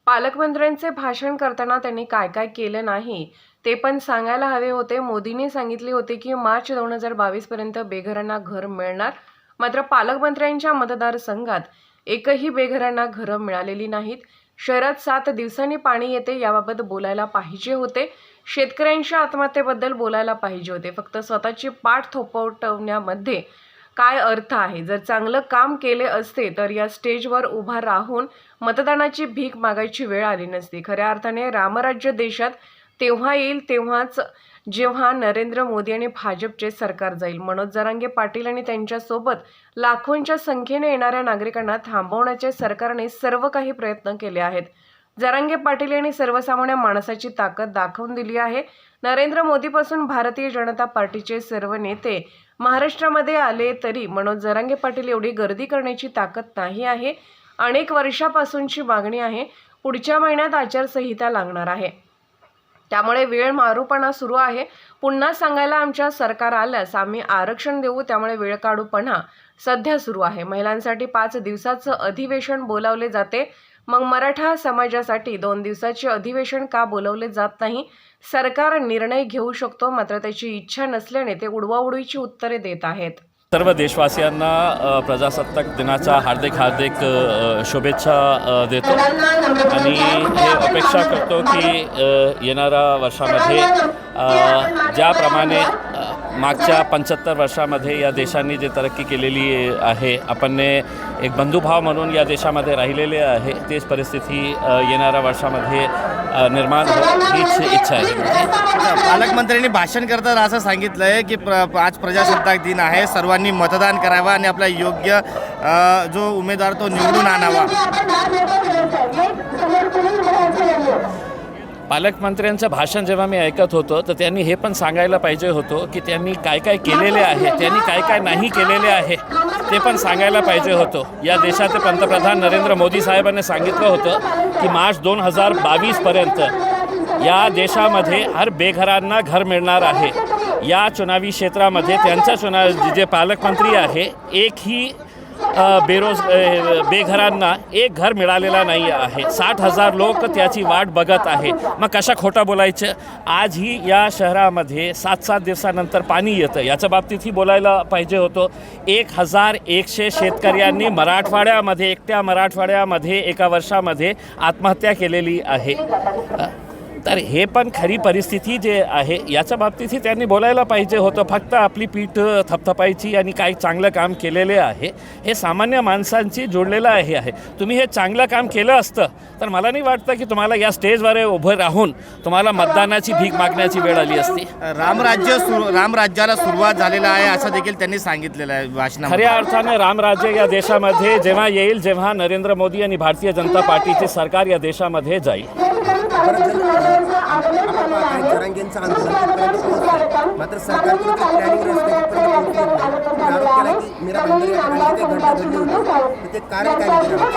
पालकमंत्र्यांचे भाषण करताना त्यांनी काय काय केलं नाही ते पण सांगायला हवे होते. मोदींनी सांगितले होते की मार्च 2022 पर्यंत बेघरांना घर मिळणार. मात्र पालकमंत्र्यांच्या मतदारसंघात एकही बेघरांना घरं मिळालेली नाहीत. शहरात 7 दिवसांनी पाणी येते याबाबत बोलायला पाहिजे होते. शेतकऱ्यांच्या आत्महत्येबद्दल बोलायला पाहिजे होते. फक्त स्वतःची पाठ थोपटवण्यामध्ये काय अर्थ आहे? जर चांगलं काम केले असते तर या स्टेजवर उभा राहून मतदानाची भीक मागायची वेळ आली नसती. खऱ्या अर्थाने रामराज्य देशात तेव्हा येईल तेव्हाच जेव्हा नरेंद्र मोदी आणि भाजपचे सरकार जाईल. मनोज जरांगे पाटील आणि त्यांच्यासोबत लाखोंच्या संख्येने येणाऱ्या नागरिकांना थांबवण्याचे सरकारने सर्व काही प्रयत्न केले आहेत. जरांगे पाटील यांनी सर्वसामान्य माणसाची ताकद दाखवून दिली आहे. नरेंद्र मोदीपासून भारतीय जनता पार्टीचे सर्व नेते महाराष्ट्रामध्ये आले तरी मनोज जरांगे पाटील एवढी गर्दी करण्याची ताकद नाही आहे. अनेक वर्षापासूनची मागणी आहे. पुढच्या महिन्यात आचारसंहिता लागणार आहे. त्यामुळे वेळ मारूपणा सुरू आहे. पुन्हा सांगायला आमच्या सरकार आल्यास आम्ही आरक्षण देऊ. त्यामुळे वेळ काढूपणा सध्या सुरू आहे. महिलांसाठी 5 दिवसाचं अधिवेशन बोलावले जाते. मग मराठा समाजासाठी 2 दिवसाचे अधिवेशन का बोलवले जात नाही? सरकार निर्णय घेऊ शकतो, मात्र त्याची इच्छा नसल्याने ते उडवाउडवीची उत्तरे देत आहेत. सर्व देशवासियांना प्रजासत्ताक दिनाच्या हार्दिक शुभेच्छा देतो आणि हे अपेक्षा करतो की येणाऱ्या वर्षामध्ये ज्याप्रमाणे मागच्या 75 वर्षामध्ये या देशांनी जे तरक्की केलेली आहे, आपण एक बंधुभाव म्हणून या देशामध्ये राहिलेले आहे, तेच परिस्थिती येणाऱ्या वर्षामध्ये निर्माण हो हीच इच्छा आहे. पालकमंत्र्यांनी भाषण करताना असं सांगितलं आहे की आज प्रजासत्ताक दिन आहे, सर्वांनी मतदान करावं आणि आपला योग्य जो उमेदवार तो निवडून आणावा. पालकमंत्र्यांचं भाषण जेव्हा मी ऐकत होतो तर त्यांनी हे पण सांगायला पाहिजे होतं की त्यांनी काय काय केलेले आहे, त्यांनी काय काय नाही केलेले आहे ते पण सांगायला पाहिजे होतं. या देशाचे पंतप्रधान नरेंद्र मोदी साहेबांनी सांगितलं होतं की मार्च 2022 पर्यंत या देशामध्ये हर बेघरांना घर मिळणार आहे. या चुनावी क्षेत्रामध्ये त्यांचा जे पालकमंत्री आहे एकही बेघरांना एक घर मिळालेला नाही आहे. 60,000 लोक त्याची वाट बघत आहे. मग कशा खोटं बोलायचं? आजही या शहरामध्ये 7 दिवसानंतर पाणी येतं, याच्या बाबतीतही बोलायला पाहिजे होतं. 1100 शेतकऱ्यांनी मराठवाड्यामध्ये एकट्या मराठवाड्यामध्ये एका वर्षामध्ये आत्महत्या केलेली आहे. तर हे पण खरी परिस्थिती जे आहे याच्या बाबतीतही त्यांनी बोलायला पाहिजे होतं. फक्त आपली पीठ थपथपायची आणि काही चांगलं काम केलेले आहे हे सामान्य माणसांशी जोडलेलं आहे. तुम्ही हे चांगलं काम केलं असतं तर मला नाही वाटतं की तुम्हाला या स्टेजवर उभं राहून तुम्हाला मतदानाची भीक मागण्याची वेळ आली असती. रामराज्याला सुरुवात झालेला आहे असं देखील त्यांनी सांगितलेलं आहे भाषणात. खऱ्या अर्थाने रामराज्य या देशामध्ये जेव्हा येईल जेव्हा नरेंद्र मोदी आणि भारतीय जनता पार्टीचे सरकार या देशामध्ये जाईल. जरांगेंचं आंदोलन मात्र सरकारकडून प्लॅनिंग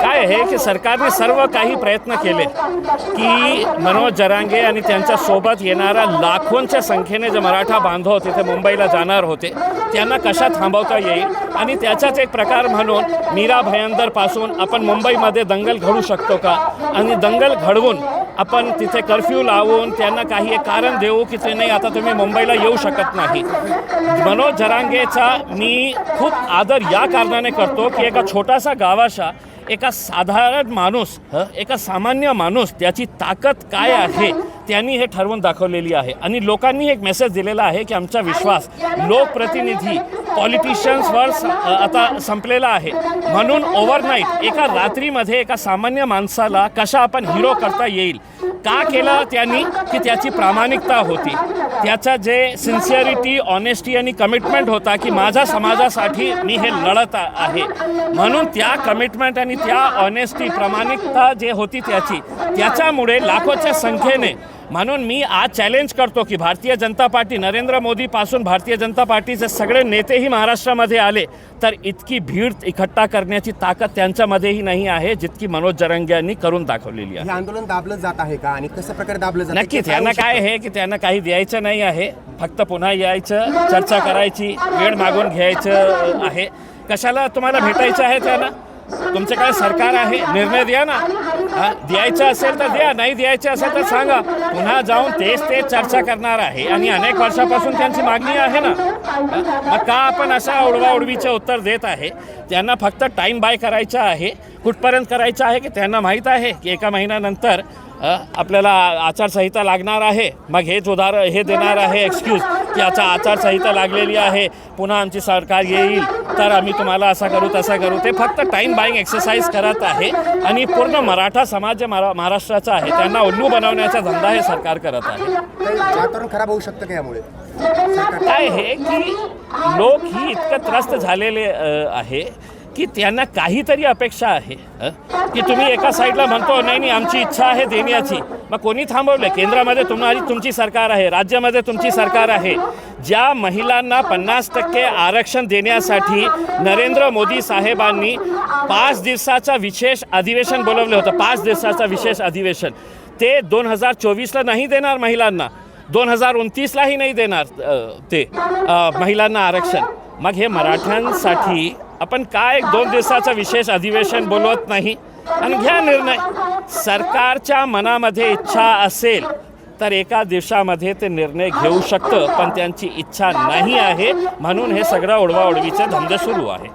काय आहे की सरकारने सर्व काही प्रयत्न केले की मनोज जरांगे आणि त्यांच्यासोबत येणाऱ्या लाखोंच्या संख्येने जे मराठा बांधव तिथे मुंबईला जाणार होते त्यांना कशा थांबवता येईल. आणि त्याचाच एक प्रकार म्हणून मीरा भयंदरपासून आपण मुंबईमध्ये दंगल घडू शकतो का, आणि दंगल घडवून आपण तिथे कर्फ्यू लावून त्यांना काही एक कारण देऊ की ते नाही आता तुम्ही मुंबईला येऊ शकत नाही. मनोज जरांगेचा मी खूप आदर या कारणाने करतो की एका छोटासा गावाचा एका साधारण माणूस, एका सामान्य माणूस त्याची ताकद काय आहे त्यांनी हे ठरवून दाखवलेली आहे. आणि लोकांनी एक मेसेज दिलेला आहे की आमचा विश्वास लोकप्रतिनिधी पॉलिटिशियन्सवर आता संपलेला आहे. म्हणून ओव्हरनाईट एका रात्रीमध्ये एका सामान्य माणसाला कशा आपण हिरो करता येईल का केलं त्यांनी की त्याची प्रामाणिकता होती, त्याचा जे सिन्सिअरिटी, ऑनेस्टी आणि कमिटमेंट होता की माझ्या समाजासाठी मी हे लढत आहे. म्हणून त्या कमिटमेंट आणि त्या ऑनेस्टी, प्रामाणिकता जे होती त्याच्यामुळे लाखोच्या संख्येने. म्हणून मी आज चॅलेंज करतो की भारतीय जनता पार्टी, नरेंद्र मोदीपासून भारतीय जनता पार्टीचे सगळे नेतेही महाराष्ट्रामध्ये आले तर इतकी भीड इकट्ठा करण्याची ताकद त्यांच्यामध्येही नाही आहे जितकी मनोज जरांगे यांनी करून दाखवलेली आहे. हे आंदोलन दाबलं जात आहे का आणि कशा प्रकारे दाबलं जातं? नक्की त्यांना काय आहे की त्यांना काही द्यायचं नाही आहे, फक्त पुन्हा यायचं, चर्चा करायची, वेळ मागून घ्यायचं आहे. कशाला तुम्हाला भेटायचं आहे त्यांना? तुमचं काय सरकार आहे, निर्णय द्या ना. द्यायचं असेल तर द्या, नाही द्यायचं असेल तर सांगा. पुन्हा जाऊन तेच चर्चा करणार आहे आणि अनेक वर्षापासून त्यांची मागणी आहे ना. मग का आपण अशा उडवाउडवीचे उत्तर देत आहे? त्यांना फक्त टाईम बाय करायचा आहे. कुठपर्यंत करायचं आहे की त्यांना माहीत आहे की एका महिन्यानंतर आपल्याला आचारसंहिता लागणार आहे. मग हे देणार आहे एक्सक्यूज की आता आचारसंहिता लागलेली आहे, पुन्हा आमची सरकार येईल तर आम्ही तुम्हाला असं करू तसं करू. ते फक्त टाईम बाईंग एक्सरसाइज करत आहे आणि पूर्ण मराठा समाज जे महाराष्ट्राचा आहे त्यांना उल्लू बनवण्याचा धंदा हे सरकार करत आहे. काही वातावरण खराब होऊ शकतं का यामुळे? काय आहे की लोक ही इतकं त्रस्त झालेले आहे की त्यांना काहीतरी अपेक्षा आहे की तुम्ही एका साईडला म्हणतो नाही आमची इच्छा आहे देण्याची. मग कोणी थांबवलं? केंद्रामध्ये तुमची सरकार आहे, राज्यामध्ये तुमची सरकार आहे. ज्या महिलांना 50% आरक्षण देण्यासाठी नरेंद्र मोदी साहेबांनी 5 दिवसाचं विशेष अधिवेशन बोलवलं होतं, 5 दिवसाचं विशेष अधिवेशन, ते 2024ला नाही देणार महिलांना, 2029लाही नाही देणार ते महिलांना आरक्षण. मग हे मराठ्यांसाठी आपण काय 2 दिवसाचं विशेष अधिवेशन बोलवत नाही आणि घ्या निर्णय. सरकारच्या मनामध्ये इच्छा असेल तर एका दिवसामध्ये ते निर्णय घेऊ शकतं, पण त्यांची इच्छा नाही आहे म्हणून हे सगळं उडवाउडवीचे धंदे सुरू आहे.